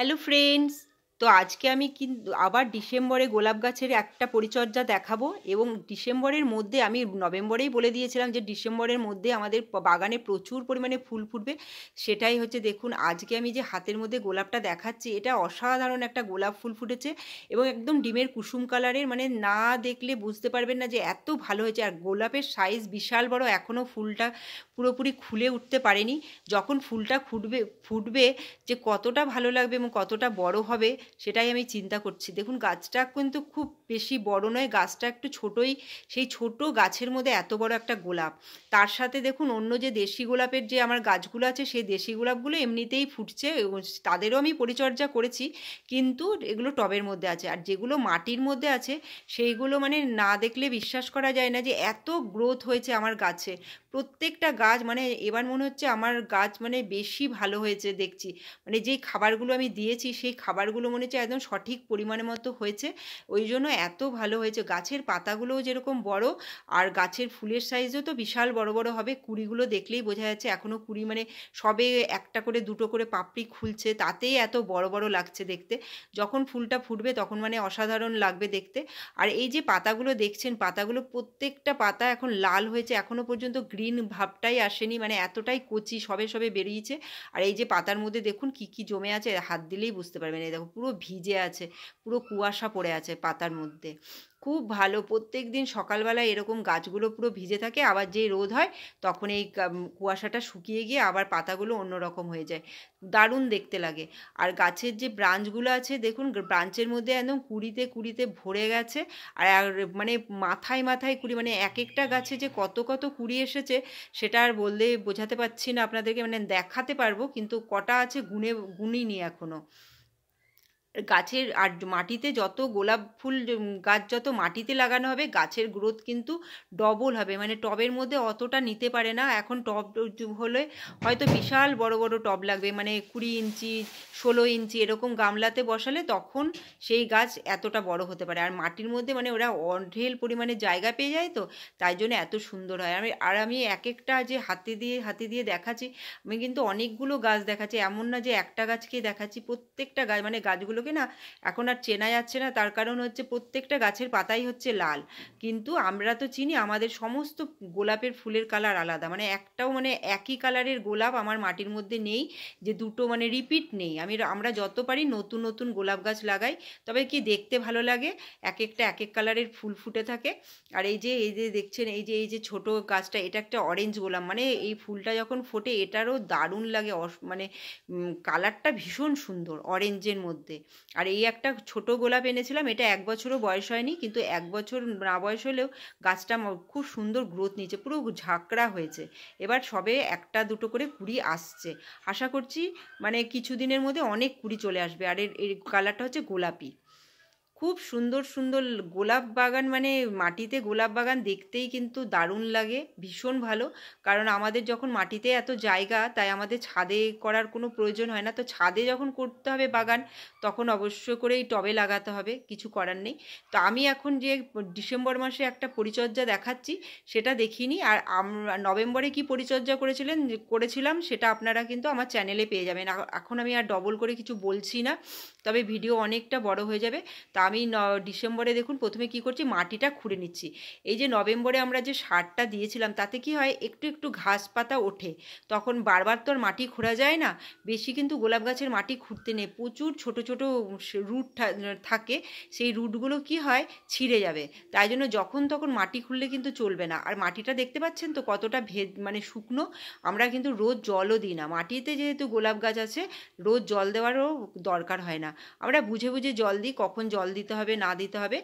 Hello friends. তো আজকে আমি কিন্তু আবার ডিসেম্বরে গোলাপ গাছের একটা পরিচর্যা দেখাবো, এবং ডিসেম্বরের মধ্যে আমি নভেম্বরেই বলে দিয়েছিলাম যে ডিসেম্বরের মধ্যে আমাদের বাগানে প্রচুর পরিমাণে ফুল ফুটবে। সেটাই হচ্ছে, দেখুন আজকে আমি যে হাতের মধ্যে গোলাপটা দেখাচ্ছি, এটা অসাধারণ একটা গোলাপ ফুল ফুটেছে এবং একদম ডিমের কুসুম কালারের, মানে না দেখলে বুঝতে পারবেন না যে এত ভালো হয়েছে। আর গোলাপের সাইজ বিশাল বড়, এখনও ফুলটা পুরোপুরি খুলে উঠতে পারেনি। যখন ফুলটা ফুটবে ফুটবে যে কতটা ভালো লাগবে এবং কতটা বড় হবে সেটাই আমি চিন্তা করছি। দেখুন গাছটা কিন্তু খুব বেশি বড় নয়, গাছটা একটু ছোটই। সেই ছোট গাছের মধ্যে এত বড় একটা গোলাপ। তার সাথে দেখুন অন্য যে দেশি গোলাপের যে আমার গাছগুলো আছে, সেই দেশি গোলাপগুলো এমনিতেই ফুটছে এবং তাদেরও আমি পরিচর্যা করেছি, কিন্তু এগুলো টবের মধ্যে আছে। আর যেগুলো মাটির মধ্যে আছে সেইগুলো মানে না দেখলে বিশ্বাস করা যায় না যে এত গ্রোথ হয়েছে আমার গাছে। প্রত্যেকটা গাছ মানে এবার মনে হচ্ছে আমার গাছ মানে বেশি ভালো হয়েছে দেখছি। মানে যেই খাবারগুলো আমি দিয়েছি সেই খাবারগুলো মনে হচ্ছে একদম সঠিক পরিমাণের মতো হয়েছে, ওই জন্য এত ভালো হয়েছে। গাছের পাতাগুলোও যেরকম বড়, আর গাছের ফুলের সাইজও তো বিশাল বড় বড় হবে। কুঁড়িগুলো দেখলেই বোঝা যাচ্ছে এখনও কুঁড়ি মানে সবে একটা করে দুটো করে পাপড়ি খুলছে, তাতেই এত বড় বড় লাগছে দেখতে। যখন ফুলটা ফুটবে তখন মানে অসাধারণ লাগবে দেখতে। আর এই যে পাতাগুলো দেখছেন, পাতাগুলো প্রত্যেকটা পাতা এখন লাল হয়েছে, এখনও পর্যন্ত গ্রিন ভাবটাই আসেনি, মানে এতটাই কচি, সবে সবে বেরিয়েছে। আর এই যে পাতার মধ্যে দেখুন কি কি জমে আছে, হাত দিলেই বুঝতে পারবেন। এই দেখো পুরো ভিজে আছে, পুরো কুয়াশা পড়ে আছে পাতার মধ্যে। খুব ভালো, প্রত্যেক দিন সকালবেলায় এরকম গাছগুলো পুরো ভিজে থাকে, আবার যেই রোদ হয় তখন এই কুয়াশাটা শুকিয়ে গিয়ে আবার পাতাগুলো অন্যরকম হয়ে যায়। দারুণ দেখতে লাগে। আর গাছের যে ব্রাঞ্চগুলো আছে দেখুন, ব্রাঞ্চের মধ্যে একদম কুঁড়িতে কুঁড়িতে ভরে গেছে। আর মানে মাথায় মাথায় কুঁড়ি, মানে এক একটা গাছে যে কত কত কুঁড়ি এসেছে সেটা আর বললে বোঝাতে পারছি না আপনাদেরকে, মানে দেখাতে পারবো কিন্তু কটা আছে গুনিনি এখনো। গাছের আর মাটিতে যত গোলাপ ফুল গাছ যত মাটিতে লাগানো হবে, গাছের গ্রোথ কিন্তু ডবল হবে। মানে টবের মধ্যে অতটা নিতে পারে না। এখন টব হলে হয়তো বিশাল বড় বড় টব লাগবে, মানে 20 ইঞ্চি 16 ইঞ্চি এরকম গামলাতে বসালে তখন সেই গাছ এতটা বড় হতে পারে। আর মাটির মধ্যে মানে ওরা অঢেল পরিমাণে জায়গা পেয়ে যায়, তো তাই জন্য এত সুন্দর হয়। আমি এক একটা যে হাতে দিয়ে দেখাচ্ছি, আমি কিন্তু অনেকগুলো গাছ দেখাচ্ছি, এমন না যে একটা গাছকেই দেখাচ্ছি। প্রত্যেকটা গাছ মানে গাছগুলোকে না এখন আর চেনা যাচ্ছে না, তার কারণ হচ্ছে প্রত্যেকটা গাছের পাতাই হচ্ছে লাল। কিন্তু আমরা তো চিনি আমাদের সমস্ত গোলাপের ফুলের কালার আলাদা, মানে একটাও মানে একই কালারের গোলাপ আমার মাটির মধ্যে নেই, যে দুটো মানে রিপিট নেই। আমরা যত পারি নতুন নতুন গোলাপ গাছ লাগাই, তবে কি দেখতে ভালো লাগে, এক একটা এক এক কালারের ফুল ফুটে থাকে। আর এই যে দেখছেন, এই যে ছোট গাছটা, এটা একটা অরেঞ্জ গোলাপ, মানে এই ফুলটা যখন ফোটে এটারও দারুণ লাগে, মানে কালারটা ভীষণ সুন্দর অরেঞ্জের মধ্যে। আর এই একটা ছোট গোলাপ এনেছিলাম, এটা 1 বছরও বয়স হয়নি, কিন্তু 1 বছর না বয়স হলেও গাছটা খুব সুন্দর গ্রোথ নিয়েছে, পুরো ঝাঁকড়া হয়েছে। এবার সবে একটা দুটো করে কুঁড়ি আসছে, আশা করছি মানে কিছুদিনের মধ্যে অনেক কুঁড়ি চলে আসবে। আর এর কালারটা হচ্ছে গোলাপি। খুব সুন্দর সুন্দর গোলাপ বাগান, মানে মাটিতে গোলাপ বাগান দেখতেই কিন্তু দারুণ লাগে, ভীষণ ভালো। কারণ আমাদের যখন মাটিতে এত জায়গা, তাই আমাদের ছাদে করার কোনো প্রয়োজন হয় না। তো ছাদে যখন করতে হবে বাগান, তখন অবশ্য করেই টবে লাগাতে হবে, কিছু করার নেই। তো আমি এখন যে ডিসেম্বর মাসে একটা পরিচর্যা দেখাচ্ছি সেটা দেখিনি। আর নভেম্বরে কি পরিচর্যা করেছিলাম সেটা আপনারা কিন্তু আমার চ্যানেলে পেয়ে যাবেন। এখন আমি আর ডবল করে কিছু বলছি না, তবে ভিডিও অনেকটা বড় হয়ে যাবে। তা আমি ডিসেম্বরে দেখুন প্রথমে কি করছি, মাটিটা খুঁড়ে নিচ্ছি। এই যে নভেম্বরে আমরা যে সারটা দিয়েছিলাম, তাতে কি হয়, একটু একটু ঘাস পাতা ওঠে, তখন বারবার তো আর মাটি খোঁড়া যায় না। বেশি কিন্তু গোলাপ গাছের মাটি খুঁড়তে নেই, প্রচুর ছোট ছোট রুট থাকে, সেই রুটগুলো কি হয় ছিঁড়ে যাবে। তাই জন্য যখন তখন মাটি খুঁড়লে কিন্তু চলবে না। আর মাটিটা দেখতে পাচ্ছেন তো কতটা মানে শুকনো। আমরা কিন্তু রোজ জলও দিই না মাটিতে, যেহেতু গোলাপ গাছ আছে রোজ জল দেওয়ারও দরকার হয় না। আমরা বুঝে বুঝে জল দিই, কখন জল দিতে হবে না দিতে হবে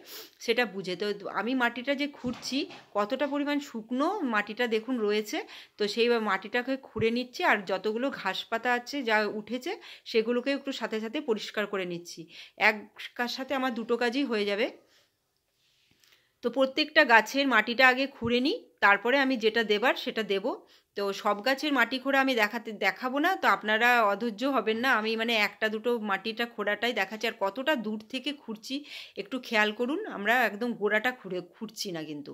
সেটা বুঝে। তো আমি মাটিটা যে খুঁড়ছি, কতটা পরিমাণ শুকনো মাটিটা দেখুন রয়েছে। তো সেই মাটিটাকে খুঁড়ে নিচ্ছি, আর যতগুলো ঘাস পাতা আছে যা উঠেছে সেগুলোকে একটু সাথে সাথে পরিষ্কার করে নিচ্ছি। এক সাথে আমার দুটো কাজই হয়ে যাবে। তো প্রত্যেকটা গাছের মাটিটা আগে খুঁড়ে নিই, তারপরে আমি যেটা দেবার সেটা দেব। তো সব গাছের মাটি খোঁড়া আমি দেখাবো না, তো আপনারা অধৈর্য হবেন না। আমি মানে একটা দুটো মাটিটা খোঁড়াটাই দেখাচ্ছি। আর কতটা দূর থেকে খুঁড়ছি একটু খেয়াল করুন, আমরা একদম গোড়াটা খুঁড়ছি না কিন্তু।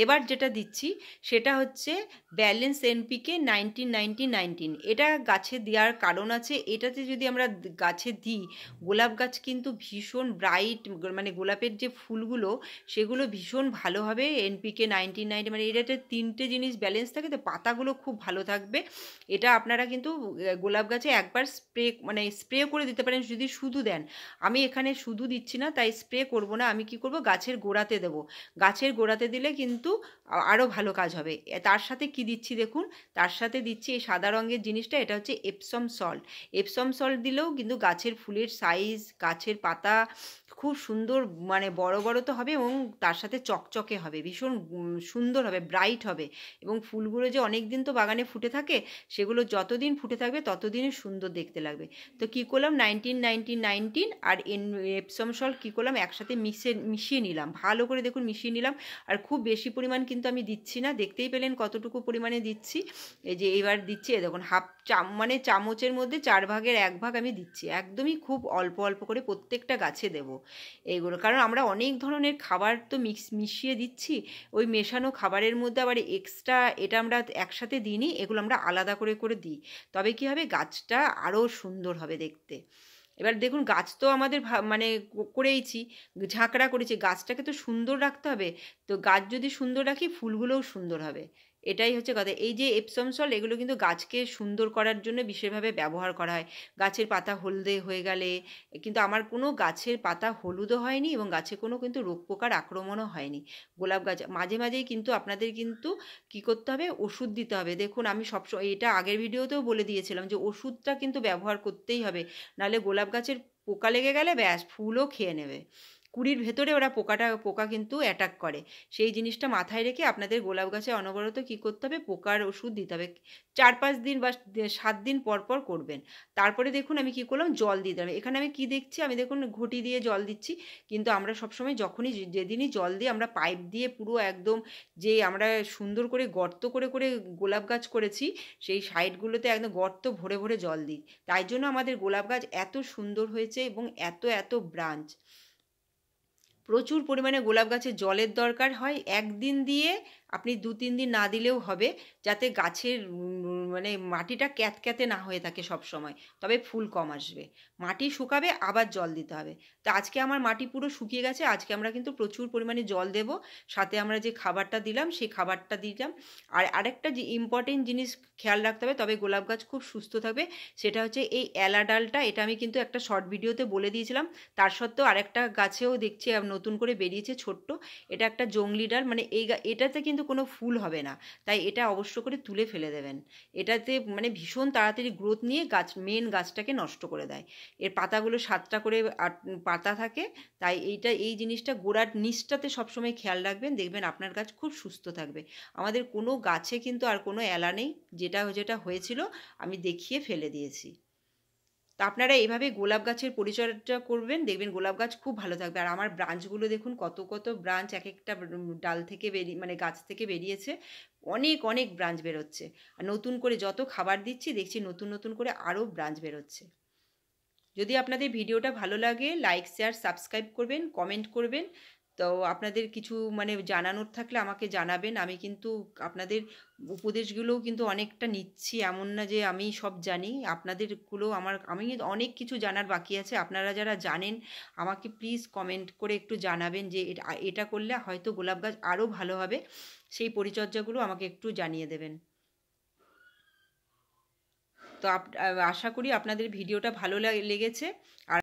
এবার যেটা দিচ্ছি সেটা হচ্ছে ব্যালেন্স এনপিকে 19-19-19। এটা গাছে দেওয়ার কারণ আছে, এটাতে যদি আমরা গাছে দিই, গোলাপ গাছ কিন্তু ভীষণ ব্রাইট, মানে গোলাপের যে ফুলগুলো সেগুলো ভীষণ ভালো হবে। এনপিকে 19-19 মানে এটাতে 3টে জিনিস ব্যালেন্স থাকে, তো পাতাগুলো খুব ভালো থাকবে। এটা আপনারা কিন্তু গোলাপ গাছে একবার স্প্রে করে দিতে পারেন যদি শুধু দেন। আমি এখানে শুধু দিচ্ছি না, তাই স্প্রে করব না। আমি কি করব, গাছের গোড়াতে দেব। গাছের গোড়াতে দিলে কিন্তু আরও ভালো কাজ হবে। তার সাথে কি দিচ্ছি দেখুন, তার সাথে দিচ্ছি এই সাদা রঙের জিনিসটা, এটা হচ্ছে এপসম সল্ট। এপসম সল্ট দিলেও কিন্তু গাছের ফুলের সাইজ, গাছের পাতা খুব সুন্দর, মানে বড় বড় তো হবে এবং তার সাথে চকচকে হবে, ভীষণ সুন্দর হবে, ব্রাইট হবে। এবং ফুলগুলো যে অনেক দিন তো বাগানে ফুটে থাকে, সেগুলো যতদিন ফুটে থাকবে ততদিনই সুন্দর দেখতে লাগবে। তো কী করলাম, 19-19-19 আর এপসম সল্ট কী করলাম, একসাথে মিশিয়ে নিলাম, ভালো করে দেখুন মিশিয়ে নিলাম। আর খুব বেশি পরিমাণ কিন্তু আমি দিচ্ছি না, দেখতেই পেলেন কতটুকু পরিমাণে দিচ্ছি। এই যে এবার দিচ্ছি, দেখুন মানে চামচের মধ্যে 1/4 আমি দিচ্ছি, একদমই খুব অল্প অল্প করে প্রত্যেকটা গাছে দেব এইগুলো। কারণ আমরা অনেক ধরনের খাবার তো মিশিয়ে দিচ্ছি, ওই মেশানো খাবারের মধ্যে আবার এক্সট্রা এটা আমরা একসাথে দিইনি, এগুলো আমরা আলাদা করে করে দিই। তবে কি হবে, গাছটা আরও সুন্দর হবে দেখতে। এবার দেখুন গাছ তো আমাদের মানে করেইছি, ঝাঁকড়া করেছি, গাছটাকে তো সুন্দর রাখতে হবে। তো গাছ যদি সুন্দর রাখি, ফুলগুলোও সুন্দর হবে। এটাই হচ্ছে কথা। এই যে এপসম সল্ট, এগুলো কিন্তু গাছকে সুন্দর করার জন্য বিশেষভাবে ব্যবহার করা হয়। গাছের পাতা হলদে হয়ে গেলে, কিন্তু আমার কোনো গাছের পাতা হলুদও হয়নি এবং গাছে কোনো কিন্তু রোগ পোকার আক্রমণও হয়নি। গোলাপ গাছ মাঝে মাঝেই কিন্তু আপনাদের কিন্তু কী করতে হবে, ওষুধ দিতে হবে। দেখুন আমি সবসময় এটা আগের ভিডিওতেও বলে দিয়েছিলাম যে ওষুধটা কিন্তু ব্যবহার করতেই হবে, নাহলে গোলাপ গাছের পোকা লেগে গেলে ব্যাস ফুলও খেয়ে নেবে। কুড়ির ভেতরে ওরা পোকা কিন্তু অ্যাটাক করে। সেই জিনিসটা মাথায় রেখে আপনাদের গোলাপ গাছে অনবরত কী করতে হবে, পোকার ওষুধ দিতে হবে। 4-5 দিন বা 7 দিন পর পর করবেন। তারপরে দেখুন আমি কী করলাম, জল দিতে হবে। এখানে আমি কী দেখছি, আমি দেখুন ঘটি দিয়ে জল দিচ্ছি। কিন্তু আমরা সবসময় যখনই যেদিনই জল দিই, আমরা পাইপ দিয়ে পুরো একদম, যে আমরা সুন্দর করে গর্ত করে করে গোলাপ গাছ করেছি, সেই সাইডগুলোতে একদম গর্ত ভরে ভরে জল দিই। তাই জন্য আমাদের গোলাপ গাছ এত সুন্দর হয়েছে এবং এত এত ব্রাঞ্চ। প্রচুর পরিমাণে গোলাপ গাছে জলের দরকার হয়। একদিন দিয়ে আপনি 2-3 দিন না দিলেও হবে, যাতে গাছের মানে মাটিটা ক্যাতক্যাতে না হয়ে থাকে সব সময়, তবে ফুল কম আসবে। মাটি শুকাবে, আবার জল দিতে হবে। তো আজকে আমার মাটি পুরো শুকিয়ে গেছে, আজকে আমরা কিন্তু প্রচুর পরিমাণে জল দেব। সাথে আমরা যে খাবারটা দিলাম সেই খাবারটা দিলাম। আর আরেকটা যে ইম্পর্টেন্ট জিনিস খেয়াল রাখতে হবে, তবে গোলাপ গাছ খুব সুস্থ থাকবে, সেটা হচ্ছে এই এলা ডালটা। এটা আমি কিন্তু একটা শর্ট ভিডিওতে বলে দিয়েছিলাম, তার সত্ত্বেও আরেকটা গাছেও দেখছি নতুন করে বেরিয়েছে ছোট্ট, এটা একটা জংলি ডাল। মানে এটাতে কিন্তু কোনো ফুল হবে না, তাই এটা অবশ্য করে তুলে ফেলে দেবেন। এটাতে মানে ভীষণ তাড়াতাড়ি গ্রোথ নিয়ে মেন গাছটাকে নষ্ট করে দেয়। এর পাতাগুলো 7টা করে পাতা থাকে, তাই এই জিনিসটা গোড়ার নিচটাতে সবসময় খেয়াল রাখবেন, দেখবেন আপনার গাছ খুব সুস্থ থাকবে। আমাদের কোনো গাছে কিন্তু আর কোনো এলা নেই, যেটা যেটা হয়েছিল আমি দেখিয়ে ফেলে দিয়েছি। তা আপনারা এইভাবে গোলাপ গাছের পরিচর্যা করবেন, দেখবেন গোলাপ গাছ খুব ভালো থাকবে। আর আমার ব্রাঞ্চগুলো দেখুন, কত কত ব্রাঞ্চ এক একটা ডাল থেকে মানে গাছ থেকে বেরিয়েছে, অনেক অনেক ব্রাঞ্চ বেরোচ্ছে। আর নতুন করে যত খাবার দিচ্ছি, দেখছি নতুন নতুন করে আরও ব্রাঞ্চ বেরোচ্ছে। যদি আপনাদের ভিডিওটা ভালো লাগে, লাইক শেয়ার সাবস্ক্রাইব করবেন, কমেন্ট করবেন। তো আপনাদের কিছু মানে জানানোর থাকলে আমাকে জানাবেন। আমি কিন্তু আপনাদের উপদেশগুলোও কিন্তু অনেকটা নিচ্ছি, এমন না যে আমি সব জানি। আপনাদেরগুলো আমি অনেক কিছু জানার বাকি আছে। আপনারা যারা জানেন আমাকে প্লিজ কমেন্ট করে একটু জানাবেন যে এটা করলে হয়তো গোলাপ গাছ আরও ভালো হবে, সেই পরিচর্যাগুলো আমাকে একটু জানিয়ে দেবেন। তো আশা করি আপনাদের ভিডিওটা ভালো লেগেছে। আর